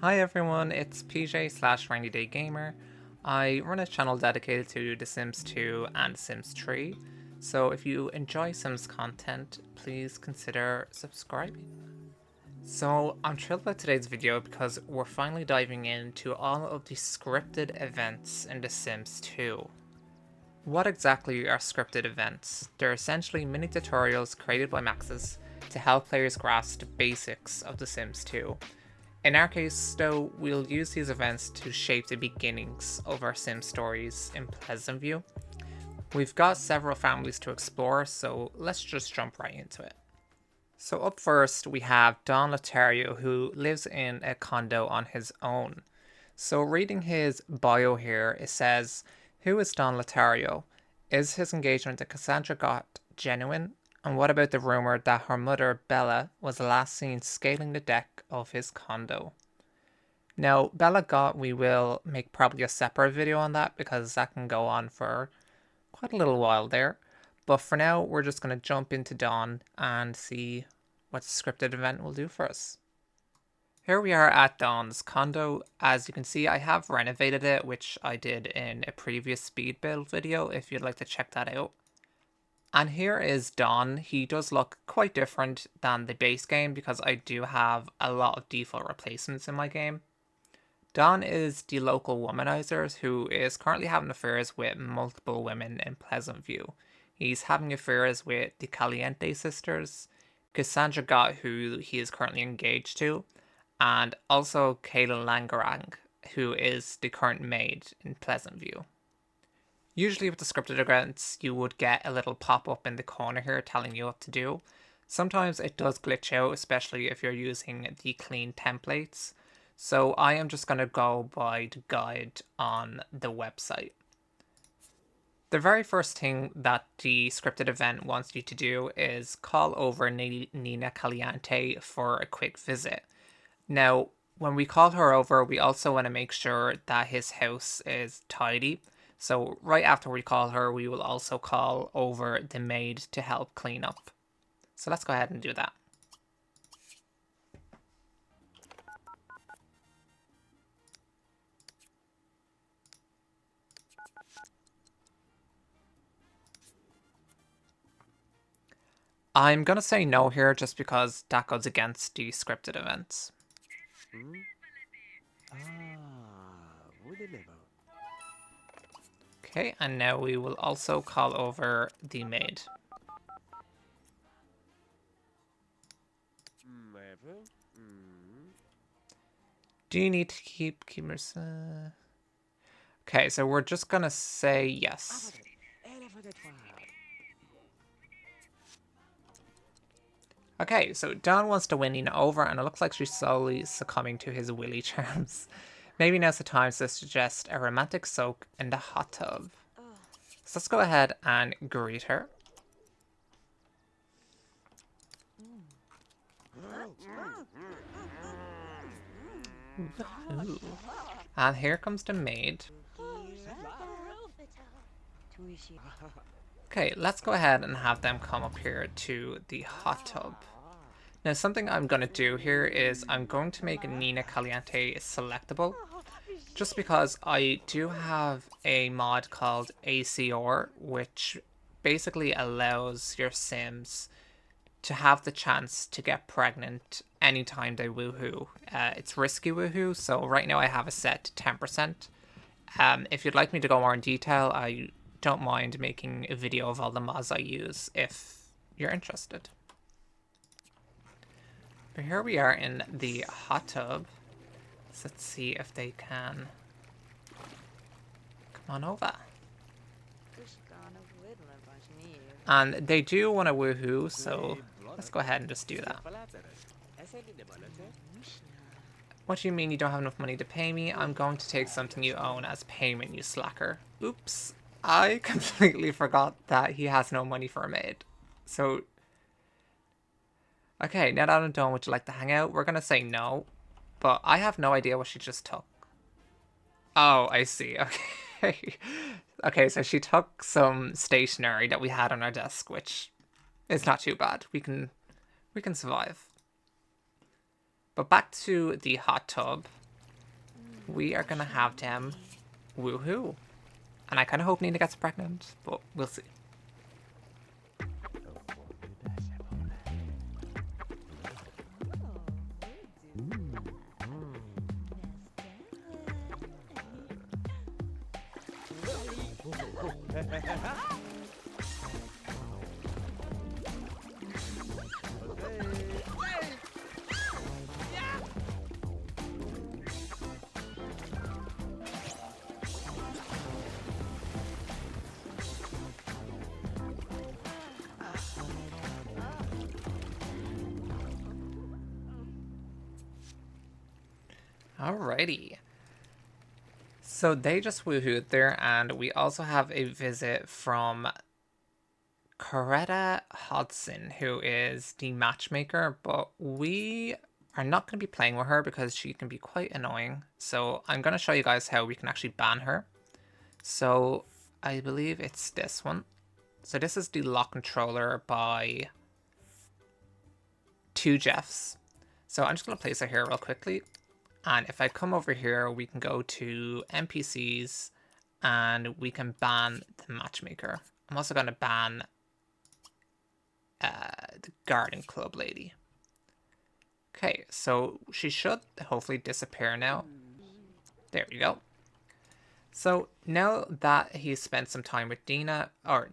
Hi everyone, it's PJ slash Rainy Day Gamer. I run a channel dedicated to The Sims 2 and Sims 3, so if you enjoy Sims content, please consider subscribing. So I'm thrilled about today's video because we're finally diving into all of the scripted events in The Sims 2. What exactly are scripted events? They're essentially mini tutorials created by Maxis to help players grasp the basics of The Sims 2. In our case, though, we'll use these events to shape the beginnings of our Sim stories in Pleasantview. We've got several families to explore, so let's just jump right into it. So up first, we have Don Lothario, who lives in a condo on his own. So reading his bio here, it says, who is Don Lothario? Is his engagement to Cassandra Goth genuine? And what about the rumour that her mother, Bella, was last seen scaling the deck of his condo? Now, Bella Goth, we will make probably a separate video on that because that can go on for quite a little while there. But for now, we're just going to jump into Dawn and see what the scripted event will do for us. Here we are at Dawn's condo. As you can see, I have renovated it, which I did in a previous speed build video if you'd like to check that out. And here is Don. He does look quite different than the base game because I do have a lot of default replacements in my game. Don is the local womanizer who is currently having affairs with multiple women in Pleasantview. He's having affairs with the Caliente Sisters, Cassandra Goth, who he is currently engaged to, and also Kayla Langarang, who is the current maid in Pleasantview. Usually with the scripted events, you would get a little pop-up in the corner here telling you what to do. Sometimes it does glitch out, especially if you're using the clean templates. So I am just going to go by the guide on the website. The very first thing that the scripted event wants you to do is call over Nina Caliente for a quick visit. Now, when we call her over, we also want to make sure that his house is tidy. So right after we call her, we will also call over the maid to help clean up. So let's go ahead and do that. I'm going to say no here just because that goes against the scripted events. Okay, and now we will also call over the maid. Do you need to keep keepers? Okay, so we're just gonna say yes. Okay, so Dawn wants to win Nina over, and it looks like she's slowly succumbing to his willy charms. Maybe now's the time to suggest a romantic soak in the hot tub. So let's go ahead and greet her. Ooh. And here comes the maid. Okay, let's go ahead and have them come up here to the hot tub. Now, something I'm going to do here is I'm going to make Nina Caliente selectable. Just because I do have a mod called ACR, which basically allows your Sims to have the chance to get pregnant anytime they woohoo. It's risky woohoo, so right now I have it set to 10%. If you'd like me to go more in detail, I don't mind making a video of all the mods I use if you're interested. But here we are in the hot tub. So let's see if they can come on over. And they do want to woohoo, so let's go ahead and just do that. What do you mean you don't have enough money to pay me? I'm going to take something you own as payment, you slacker. Oops. I completely forgot that he has no money for a maid. So, okay, now that I'm done, would you like to hang out? We're going to say no, but I have no idea what she just took. Oh, I see. Okay. Okay, so she took some stationery that we had on our desk, which is not too bad. We can survive. But back to the hot tub. we are gonna have them woohoo. And I kind of hope Nina gets pregnant, but we'll see. Alrighty. So they just woohooed there, and we also have a visit from Coretta Hodson, who is the matchmaker, but we are not going to be playing with her because she can be quite annoying. So I'm going to show you guys how we can actually ban her. So I believe it's this one. So this is the lock controller by 2Jeffs. So I'm just going to place her here real quickly. And if I come over here, we can go to NPCs and we can ban the matchmaker. I'm also going to ban the garden club lady. Okay, so she should hopefully disappear now. There we go. So now that he's spent some time with Nina, we're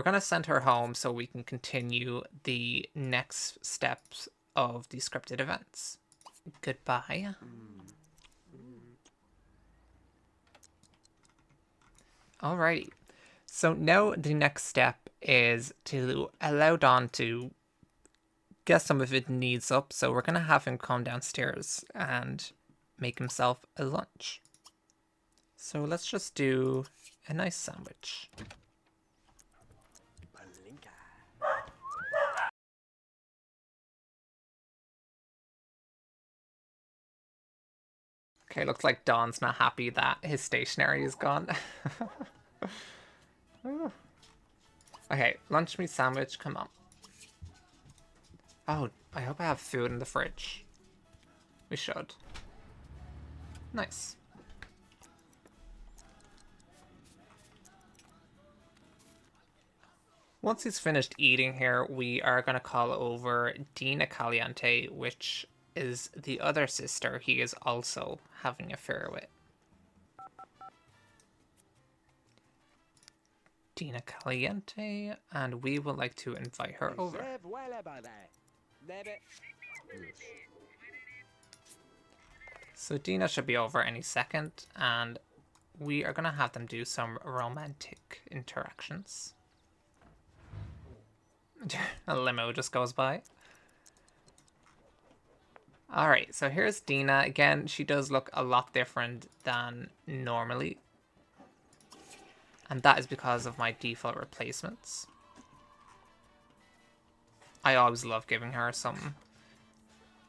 going to send her home so we can continue the next steps of the scripted events. Goodbye. Alrighty. So now the next step is to allow Don to get some of his needs up. So we're going to have him come downstairs and make himself a lunch. So let's just do a nice sandwich. Okay, looks like Don's not happy that his stationery is gone. Okay, lunch meat sandwich, come on. Oh, I hope I have food in the fridge. We should. Nice. Once he's finished eating here, we are going to call over Dina Caliente, which is the other sister he is also having an affair with. Dina Caliente, and we would like to invite her over. So Dina should be over any second, and we are going to have them do some romantic interactions. A limo just goes by. Alright, so here's Dina. Again, she does look a lot different than normally. And that is because of my default replacements. I always love giving her some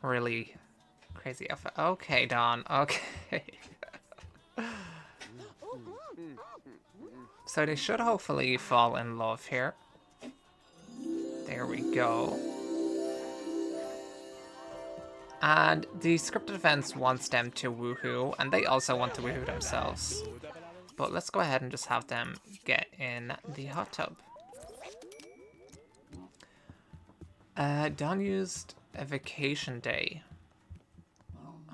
really crazy outfit. Okay, Don. Okay. So they should hopefully fall in love here. There we go. And the scripted events wants them to woohoo, and they also want to woohoo themselves. But let's go ahead and just have them get in the hot tub. Don used a vacation day.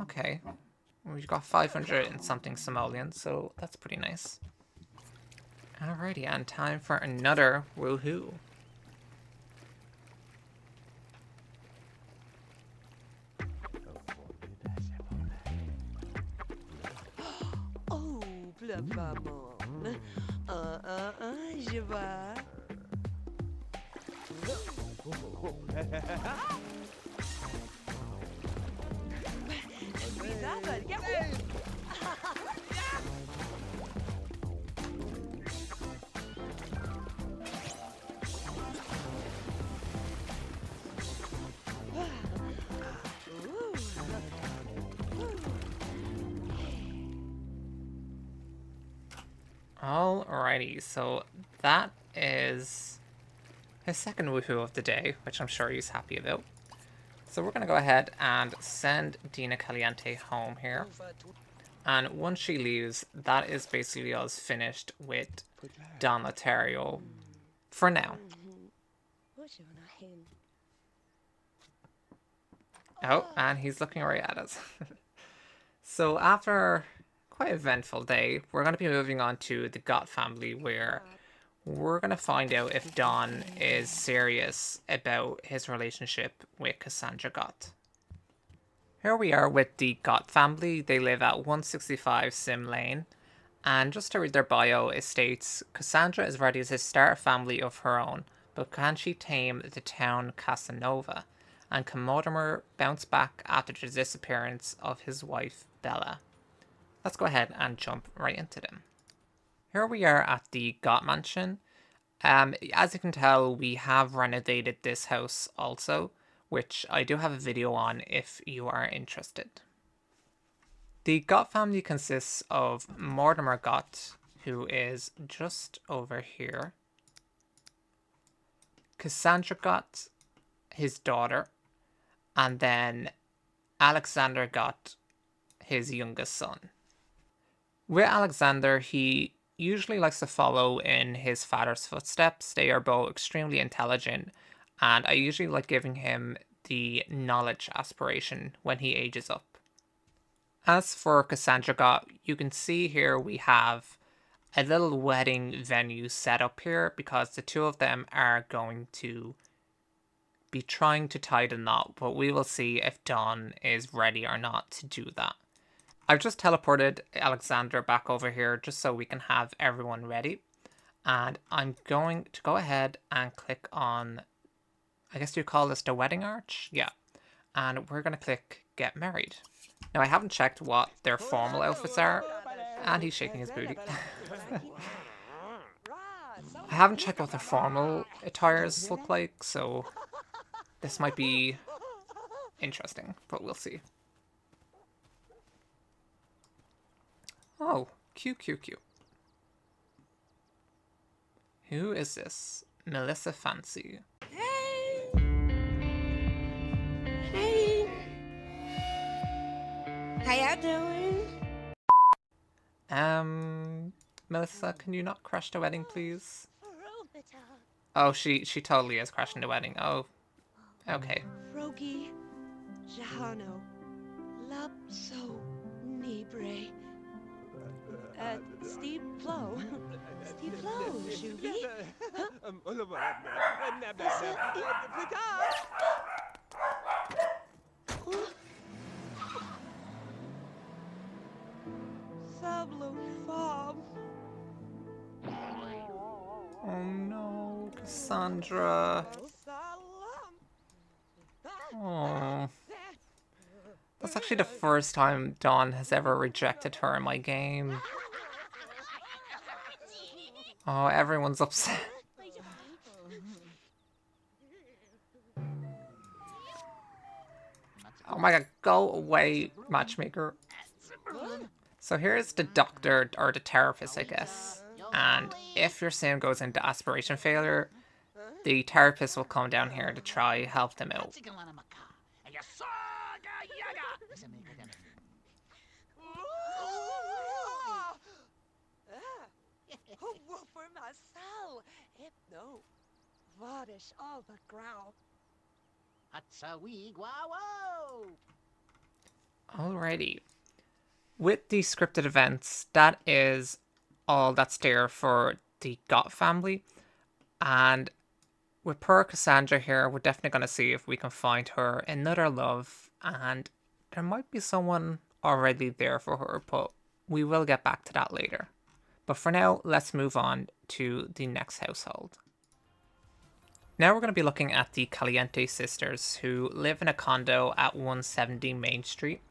Okay. We've got 500 and something simoleons, so that's pretty nice. Alrighty, and time for another woohoo. Oh, maman. Je vois. Alrighty, so that is his second woohoo of the day, which I'm sure he's happy about. So we're going to go ahead and send Dina Caliente home here. And once she leaves, that is basically us finished with Don Lothario for now. Oh, and he's looking right at us. So after quite an eventful day, we're going to be moving on to the Goth family, where we're going to find out if Don is serious about his relationship with Cassandra Goth. Here we are with the Goth family. They live at 165 Sim Lane. And just to read their bio, it states, Cassandra is ready to start a family of her own, but can she tame the town Casanova? And can Mortimer bounce back after the disappearance of his wife, Bella? Let's go ahead and jump right into them. Here we are at the Goth Mansion. As you can tell, we have renovated this house also, which I do have a video on if you are interested. The Goth family consists of Mortimer Goth, who is just over here, Cassandra Goth, his daughter, and then Alexander Goth, his youngest son. With Alexander, he usually likes to follow in his father's footsteps. They are both extremely intelligent, and I usually like giving him the knowledge aspiration when he ages up. As for Cassandra Goth, you can see here we have a little wedding venue set up here because the two of them are going to be trying to tie the knot, but we will see if Dawn is ready or not to do that. I've just teleported Alexander back over here just so we can have everyone ready. And I'm going to go ahead and click on, I guess you call this the wedding arch? Yeah. And we're going to click get married. Now I haven't checked what their formal outfits are. And he's shaking his booty. I haven't checked what their formal attires look like, so this might be interesting, but we'll see. Oh, cute. Who is this? Melissa Fancy. Hey! Hey! How y'all doing? Melissa, can you not crash the wedding, please? Oh, she totally is crashing the wedding. Oh, okay. Rogi, Jahano, Lapso, Nibre. Steve Flo. Steve Flo, Shuby. Sablo Fab. Oh no, Cassandra. Oh. That's actually the first time Dawn has ever rejected her in my game. Oh, everyone's upset. Oh my god, go away, matchmaker. So here's the doctor, or the therapist, I guess. And if your sim goes into aspiration failure, the therapist will come down here to try help them out. For myself, no, vadish all the growl. Alrighty. With the scripted events, that is all that's there for the Goth family. And with poor Cassandra here, we're definitely going to see if we can find her another love. And there might be someone already there for her, but we will get back to that later. But for now, let's move on to the next household. Now we're going to be looking at the Caliente Sisters, who live in a condo at 170 Main Street.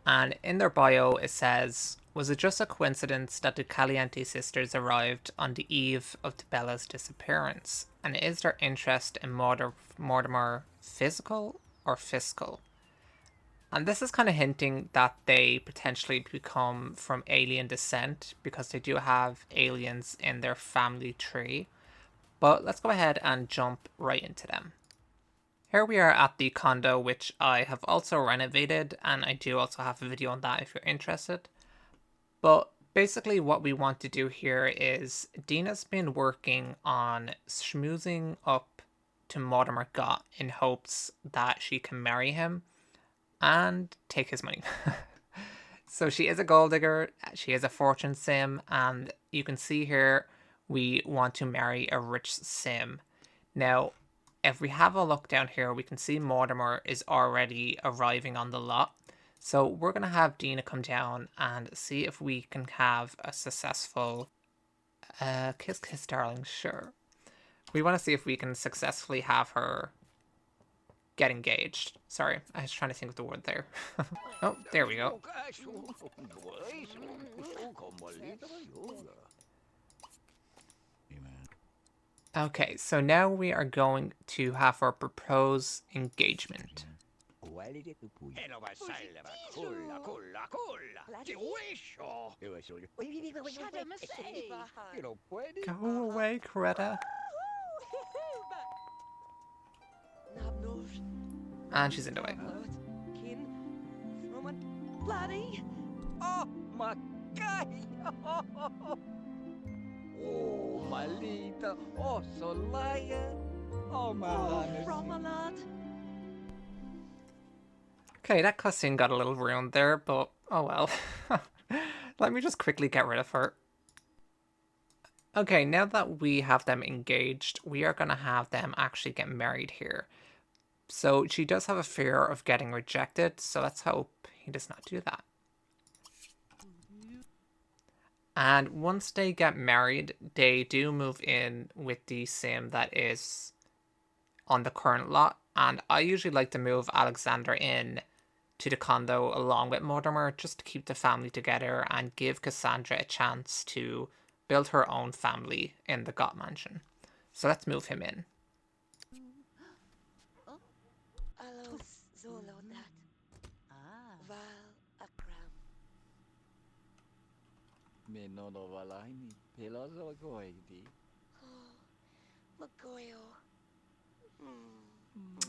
And in their bio it says, was it just a coincidence that the Caliente Sisters arrived on the eve of Bella's disappearance? And is their interest in Mortimer physical or fiscal? And this is kind of hinting that they potentially become from alien descent because they do have aliens in their family tree. But let's go ahead and jump right into them. Here we are at the condo, which I have also renovated, and I do also have a video on that if you're interested. But basically what we want to do here is Dina's been working on schmoozing up to Mortimer Goth in hopes that she can marry him and take his money. So she is a gold digger, she is a fortune sim, and you can see here we want to marry a rich sim. Now, if we have a look down here, we can see Mortimer is already arriving on the lot. So we're going to have Dina come down and see if we can have a successful kiss kiss darling, sure. We want to see if we can successfully have her get engaged. Sorry, I was trying to think of the word there. Oh, there we go. Okay, so now we are going to have her propose engagement. Go away, Coretta. And she's into it. Oh, my God! Oh, malita. Oh, Solaya. Oh, my from a lad. Okay, that cutscene got a little ruined there, but oh well. Let me just quickly get rid of her. Okay, now that we have them engaged, we are going to have them actually get married here. So she does have a fear of getting rejected, so let's hope he does not do that. And once they get married, they do move in with the sim that is on the current lot. And I usually like to move Alexander in to the condo along with Mortimer just to keep the family together and give Cassandra a chance to build her own family in the Goth mansion. So let's move him in.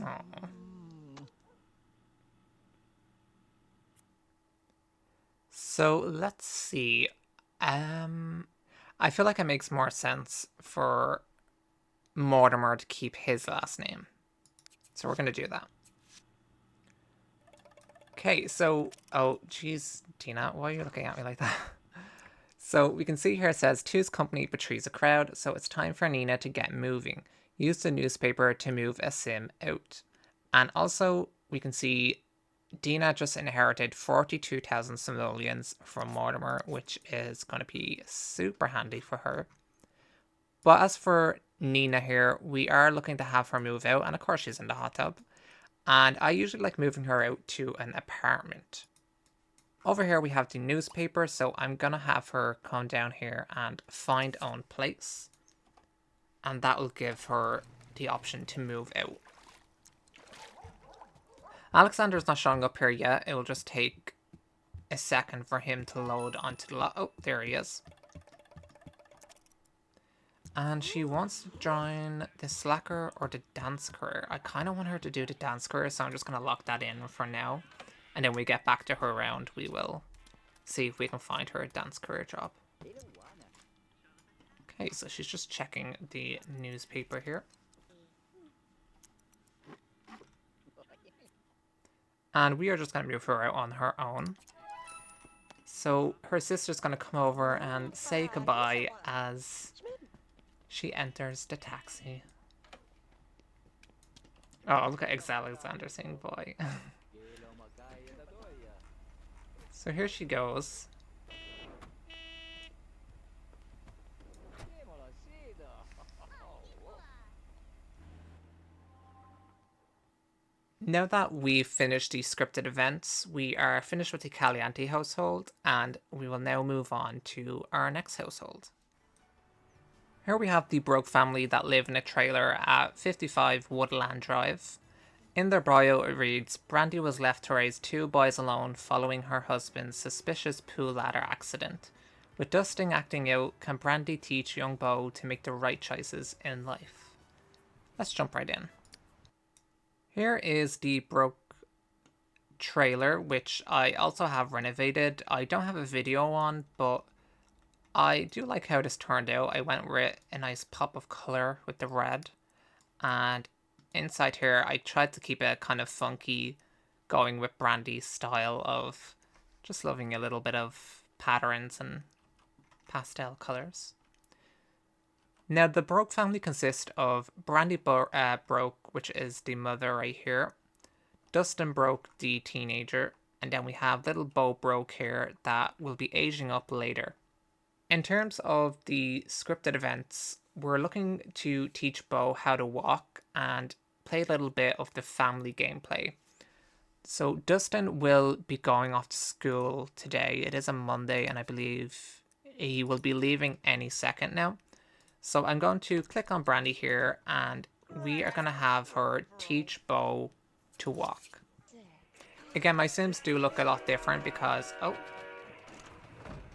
Aww. So let's see. I feel like it makes more sense for Mortimer to keep his last name. So we're going to do that. Okay, so, oh, geez, Tina, why are you looking at me like that? So we can see here it says, two's company betrays a crowd, so it's time for Nina to get moving. Use the newspaper to move a sim out. And also, we can see Dina just inherited 42,000 simoleons from Mortimer, which is going to be super handy for her. But as for Nina here, we are looking to have her move out, and of course she's in the hot tub. And I usually like moving her out to an apartment. Over here we have the newspaper, so I'm going to have her come down here and find own place. And that will give her the option to move out. Alexander's not showing up here yet. It will just take a second for him to load onto the lot. Oh, there he is. And she wants to join the slacker or the dance career. I kind of want her to do the dance career, so I'm just going to lock that in for now. And then we get back to her round, we will see if we can find her a dance career job. Okay, so she's just checking the newspaper here. And we are just going to move her out on her own. So her sister's going to come over and say goodbye as she enters the taxi. Oh, look at Alexander saying bye. So here she goes. Now that we've finished the scripted events, we are finished with the Caliente household, and we will now move on to our next household. Here we have the Broke family that live in a trailer at 55 Woodland Drive. In their bio it reads, Brandy was left to raise two boys alone following her husband's suspicious pool ladder accident. With Dusting acting out, can Brandy teach young Beau to make the right choices in life? Let's jump right in. Here is the broke trailer, which I also have renovated. I don't have a video on, but I do like how this turned out. I went with a nice pop of color with the red, and inside here I tried to keep it kind of funky, going with Brandy's style of just loving a little bit of patterns and pastel colors. Now the Broke family consists of Brandy Broke, which is the mother right here, Dustin Broke, the teenager, and then we have little Bo Broke here that will be aging up later. In terms of the scripted events, we're looking to teach Bo how to walk and play a little bit of the family gameplay. So Dustin will be going off to school today. It is a Monday, and I believe he will be leaving any second now. So I'm going to click on Brandy here, and we are going to have her teach Bo to walk. Again, my Sims do look a lot different because, oh,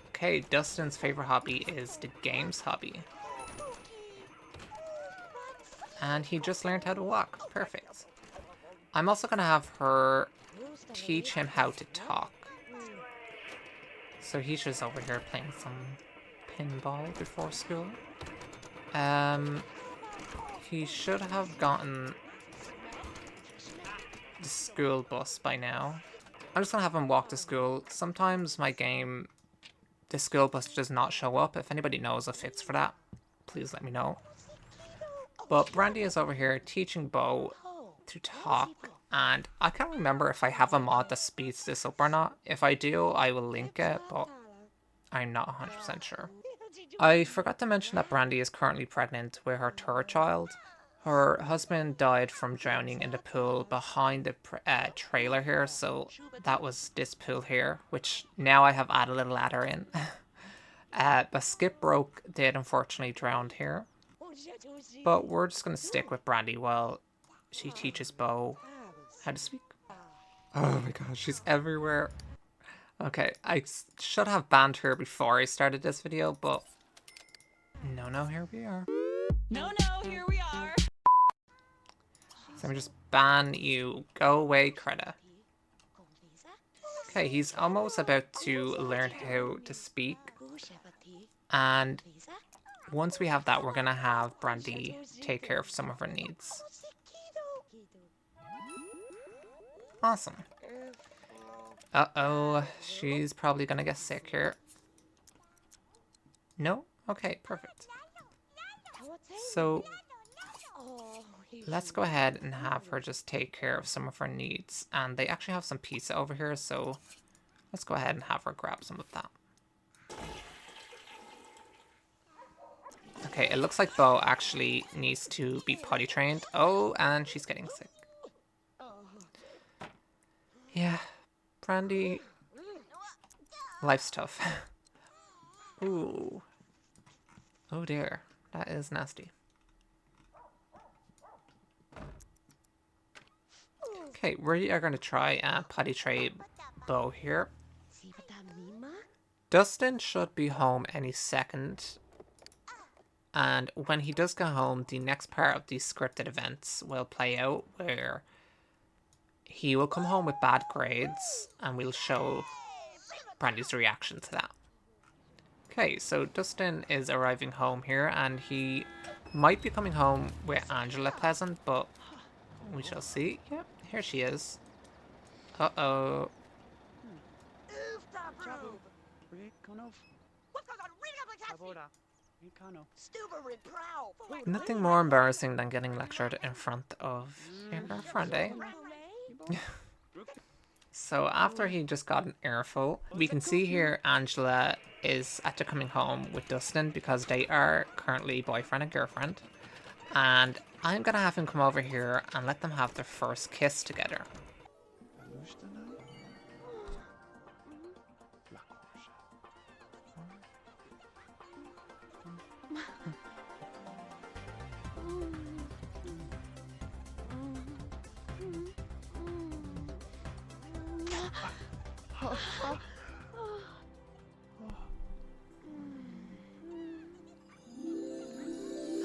okay, Dustin's favorite hobby is the games hobby. And he just learned how to walk. Perfect. I'm also going to have her teach him how to talk. So he's just over here playing some pinball before school. He should have gotten the school bus by now. I'm just going to have him walk to school. Sometimes my game, the school bus does not show up. If anybody knows a fix for that, please let me know. But Brandy is over here teaching Bo to talk, and I can't remember if I have a mod that speeds this up or not. If I do, I will link it, but I'm not 100% sure. I forgot to mention that Brandy is currently pregnant with her third child. Her husband died from drowning in the pool behind the trailer here, so that was this pool here, which now I have added a little ladder in. But Skip Broke did unfortunately drown here. But we're just going to stick with Brandy while she teaches Bo how to speak. Oh my gosh, she's everywhere. Okay, I should have banned her before I started this video, but no, here we are. No, here we are. So I'm just ban you. Go away, Creta. Okay, he's almost about to learn how to speak. And once we have that, we're going to have Brandy take care of some of her needs. Awesome. Uh-oh, she's probably going to get sick here. No? Okay, perfect. So let's go ahead and have her just take care of some of her needs. And they actually have some pizza over here, so let's go ahead and have her grab some of that. Okay, it looks like Bo actually needs to be potty trained. Oh, and she's getting sick. Yeah, Brandy, life's tough. Ooh. Oh dear, that is nasty. Okay, we are going to try and potty train Bo here. Dustin should be home any second. And when he does go home, the next part of these scripted events will play out where he will come home with bad grades and we'll show Brandy's reaction to that. Okay, so Dustin is arriving home here and he might be coming home with Angela Pleasant, but we shall see. Yep, here she is. Uh-oh. Nothing more embarrassing than getting lectured in front of your girlfriend, eh? So after he just got an earful, we can see here Angela is after coming home with Dustin because they are currently boyfriend and girlfriend. And I'm gonna have him come over here and let them have their first kiss together.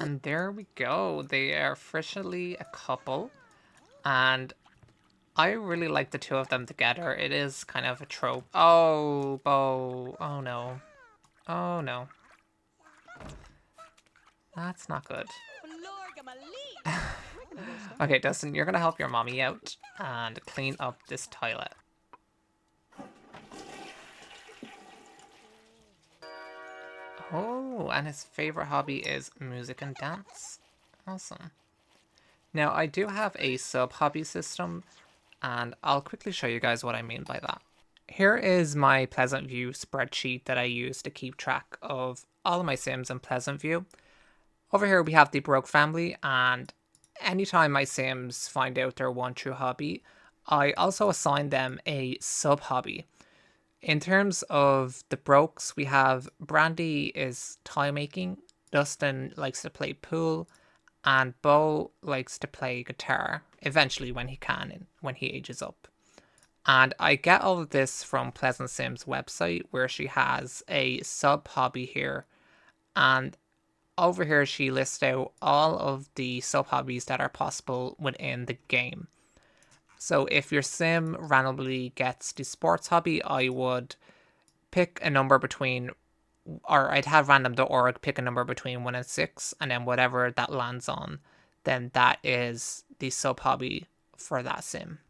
And there we go. They are officially a couple. And I really like the two of them together. It is kind of a trope. Oh, Bo. Oh no. Oh no. That's not good. Okay, Dustin, you're gonna help your mommy out and clean up this toilet. Oh, and his favorite hobby is music and dance. Awesome. Now, I do have a sub-hobby system, and I'll quickly show you guys what I mean by that. Here is my Pleasantview spreadsheet that I use to keep track of all of my Sims in Pleasantview. Over here we have the Broke family, and anytime my Sims find out their one true hobby, I also assign them a sub-hobby. In terms of the Brokes, we have Brandy is tile making, Dustin likes to play pool, and Bo likes to play guitar, eventually when he can and when he ages up. And I get all of this from Pleasant Sim's website, where she has a sub hobby here. And over here, she lists out all of the sub hobbies that are possible within the game. So if your sim randomly gets the sports hobby, I would pick a number between, or I'd have random.org pick a number between 1 and 6, and then whatever that lands on, then that is the sub hobby for that sim.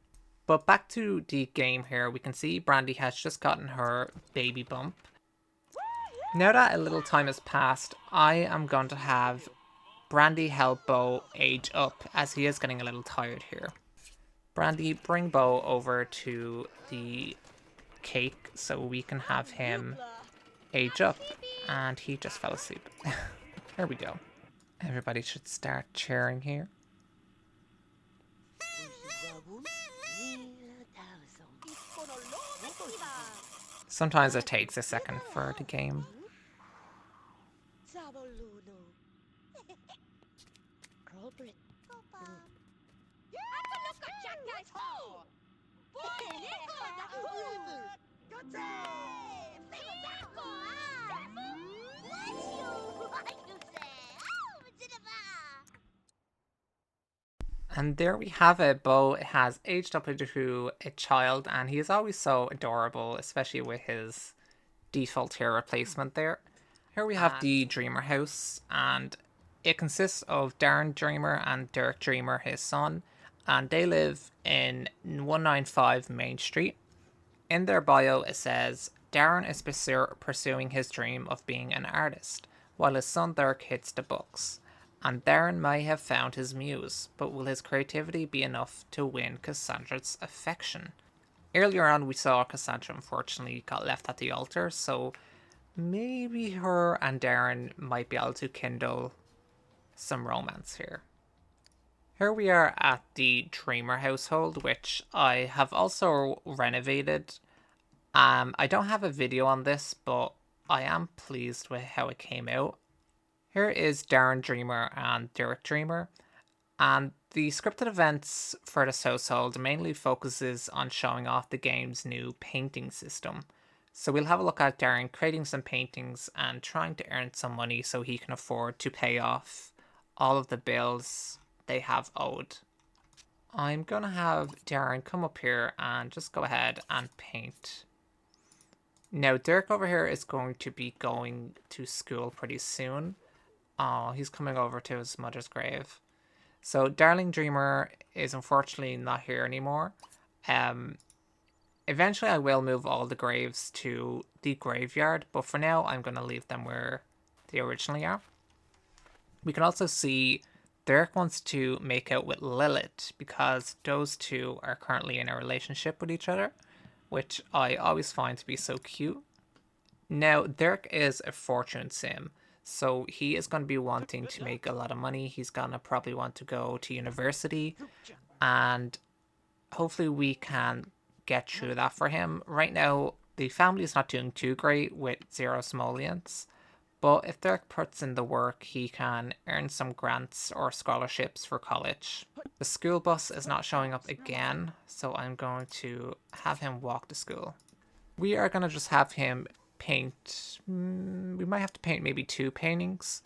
But back to the game here, we can see Brandy has just gotten her baby bump. Now that a little time has passed, I am going to have Brandy help Bo age up, as he is getting a little tired here. Brandy, bring Bo over to the cake so we can have him age up. And he just fell asleep. There we go. Everybody should start cheering here. Sometimes it takes a second for the game. And there we have it. Bo has aged up into a child, and he is always so adorable, especially with his default hair replacement there. Here we have the Dreamer house, and it consists of Darren Dreamer and Derek Dreamer, his son, and they live in 195 Main Street. In their bio, it says Darren is pursuing his dream of being an artist, while his son Derek hits the books. And Darren may have found his muse, but will his creativity be enough to win Cassandra's affection? Earlier on, we saw Cassandra unfortunately got left at the altar, so maybe her and Darren might be able to kindle some romance here. Here we are at the Dreamer household, which I have also renovated. I don't have a video on this, but I am pleased with how it came out. Here is Darren Dreamer and Derek Dreamer, and the scripted events for this household mainly focuses on showing off the game's new painting system. So we'll have a look at Darren creating some paintings and trying to earn some money so he can afford to pay off all of the bills they have owed. I'm going to have Darren come up here and just go ahead and paint. Now Derek over here is going to be going to school pretty soon. Oh, he's coming over to his mother's grave. So Darling Dreamer is unfortunately not here anymore. Eventually I will move all the graves to the graveyard, but for now I'm going to leave them where they originally are. We can also see Derek wants to make out with Lilith because those two are currently in a relationship with each other, which I always find to be so cute. Now, Derek is a fortune sim. So he is going to be wanting to make a lot of money. He's going to probably want to go to university. And hopefully we can get through that for him. Right now, the family is not doing too great with 0 simoleons. But if Derek puts in the work, he can earn some grants or scholarships for college. The school bus is not showing up again. So I'm going to have him walk to school. We are going to just have him paint. We might have to paint maybe 2 paintings,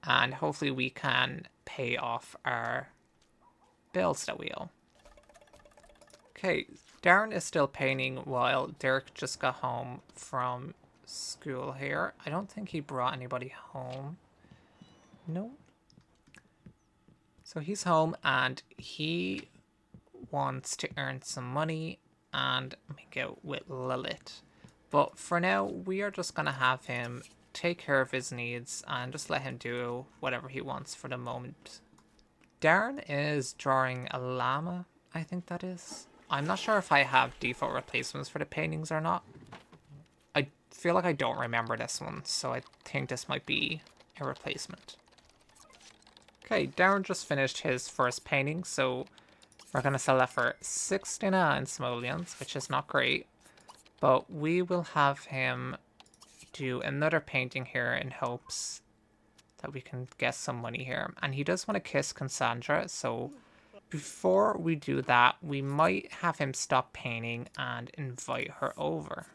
and hopefully we can pay off our bills that we owe. Okay, Darren is still painting while Derek just got home from school here. I don't think he brought anybody home. No. So he's home and he wants to earn some money and make out with Lilith. But for now, we are just going to have him take care of his needs and just let him do whatever he wants for the moment. Darren is drawing a llama, I think that is. I'm not sure if I have default replacements for the paintings or not. I feel like I don't remember this one, so I think this might be a replacement. Okay, Darren just finished his first painting, so we're going to sell that for 69 simoleons, which is not great. But we will have him do another painting here in hopes that we can get some money here. And he does want to kiss Cassandra, so before we do that, we might have him stop painting and invite her over.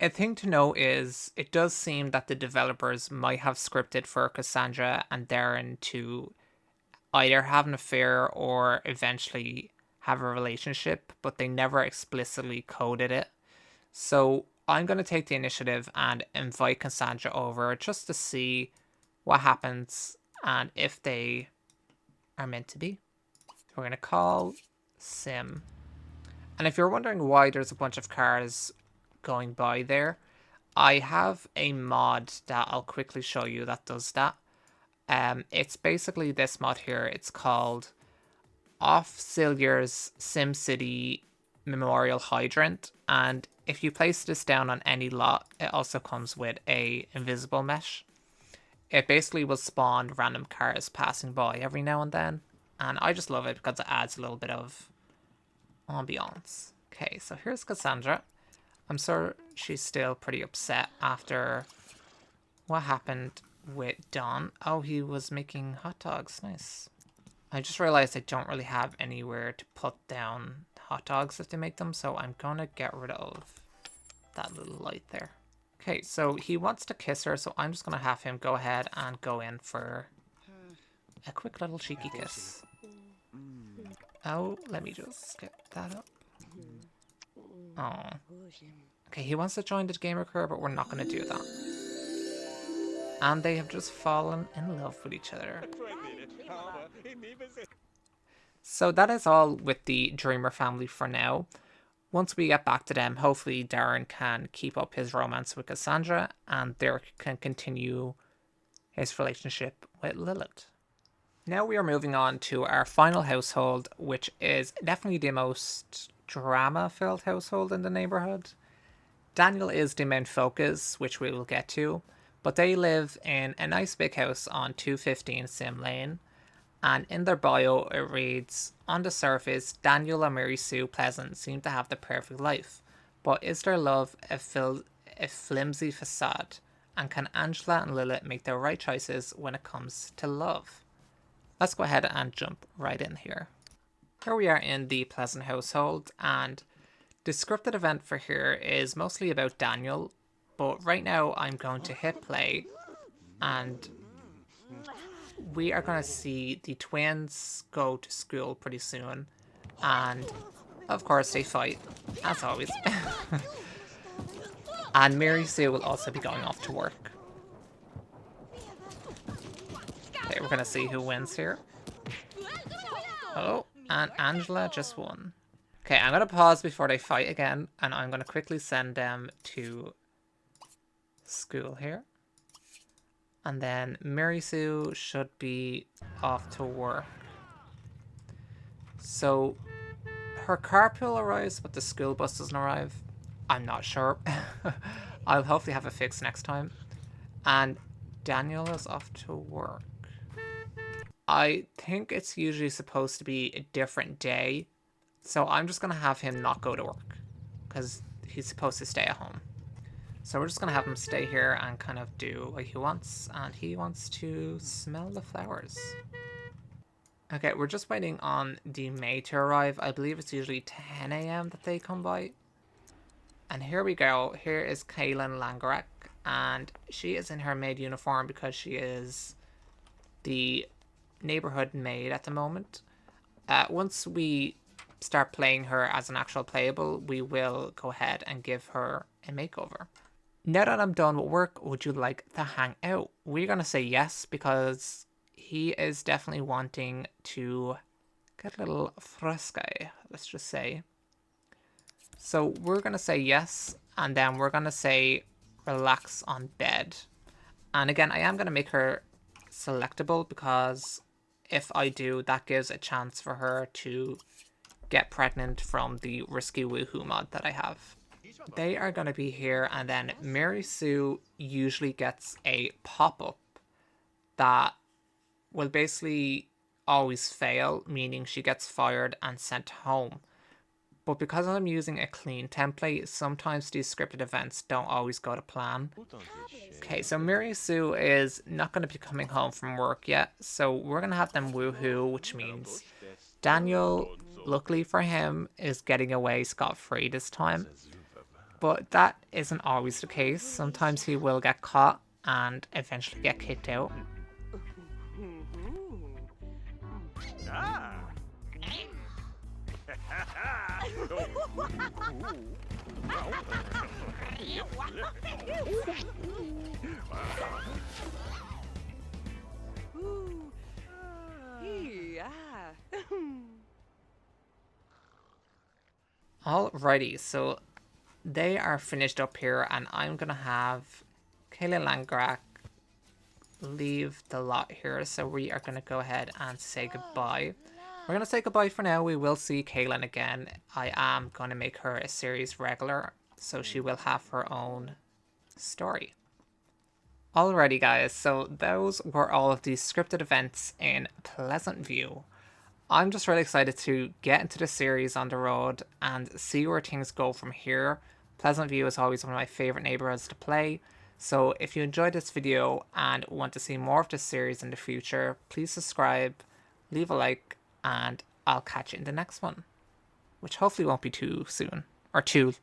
A thing to note is, it does seem that the developers might have scripted for Cassandra and Darren to either have an affair or eventually have a relationship, but they never explicitly coded it. So I'm going to take the initiative and invite Cassandra over just to see what happens and if they are meant to be. We're going to call Sim. And if you're wondering why there's a bunch of cars going by there, I have a mod that I'll quickly show you that does that. It's basically this mod here. It's called Off-Silier's SimCity Memorial Hydrant. And if you place this down on any lot, it also comes with a invisible mesh. It basically will spawn random cars passing by every now and then. And I just love it because it adds a little bit of ambiance. Okay, so here's Cassandra. I'm sure she's still pretty upset after what happened with Don. Oh, he was making hot dogs. Nice. I just realized I don't really have anywhere to put down hot dogs if they make them, so I'm gonna get rid of that little light there. Okay, so he wants to kiss her, so I'm just gonna have him go ahead and go in for a quick little cheeky kiss. Oh, let me just get that up. Oh. Okay, he wants to join the gamer crew, but we're not gonna do that. And they have just fallen in love with each other. So that is all with the Dreamer family for now. Once we get back to them, hopefully Darren can keep up his romance with Cassandra and Derek can continue his relationship with Lilith. Now we are moving on to our final household, which is definitely the most drama-filled household in the neighborhood. Daniel is the main focus, which we will get to, but they live in a nice big house on 215 Sim Lane. And in their bio, it reads, on the surface, Daniel and Mary Sue Pleasant seem to have the perfect life. But is their love a flimsy facade? And can Angela and Lilith make the right choices when it comes to love? Let's go ahead and jump right in here. Here we are in the Pleasant household, and the scripted event for here is mostly about Daniel. But right now, I'm going to hit play, and we are going to see the twins go to school pretty soon, and of course they fight, as always. And Mary Sue will also be going off to work. Okay, we're going to see who wins here. Oh, and Angela just won. Okay, I'm going to pause before they fight again, and I'm going to quickly send them to school here. And then Mary Sue should be off to work. So her carpool arrives, but the school bus doesn't arrive. I'm not sure. I'll hopefully have a fix next time. And Daniel is off to work. I think it's usually supposed to be a different day. So I'm just going to have him not go to work, because he's supposed to stay at home. So we're just going to have him stay here and kind of do what he wants. And he wants to smell the flowers. Okay, we're just waiting on the maid to arrive. I believe it's usually 10 a.m. that they come by. And here we go. Here is Kaylin Langarek. And she is in her maid uniform because she is the neighborhood maid at the moment. Once we start playing her as an actual playable, we will go ahead and give her a makeover. Now that I'm done with work, would you like to hang out? We're going to say yes, because he is definitely wanting to get a little fresca, let's just say. So we're going to say yes, and then we're going to say relax on bed. And again, I am going to make her selectable, because if I do, that gives a chance for her to get pregnant from the Risky Woohoo mod that I have. They are going to be here, and then Mary Sue usually gets a pop-up that will basically always fail, meaning she gets fired and sent home. But because I'm using a clean template, sometimes these scripted events don't always go to plan. Okay, so Mary Sue is not going to be coming home from work yet, so we're going to have them woohoo, which means Daniel, luckily for him, is getting away scot-free this time. But that isn't always the case. Sometimes he will get caught and eventually get kicked out. Alrighty, so they are finished up here, and I'm gonna have Kayla Langrak leave the lot here, so we are gonna go ahead and say goodbye. We're gonna say goodbye for now. We will see Kaylin again. I am gonna make her a series regular, so she will have her own story. Alrighty guys, so those were all of these scripted events in Pleasantview. I'm just really excited to get into the series on the road and see where things go from here. Pleasantview is always one of my favourite neighbourhoods to play, so if you enjoyed this video and want to see more of this series in the future, please subscribe, leave a like, and I'll catch you in the next one, which hopefully won't be too soon, or too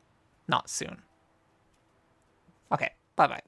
not soon. Okay, bye bye.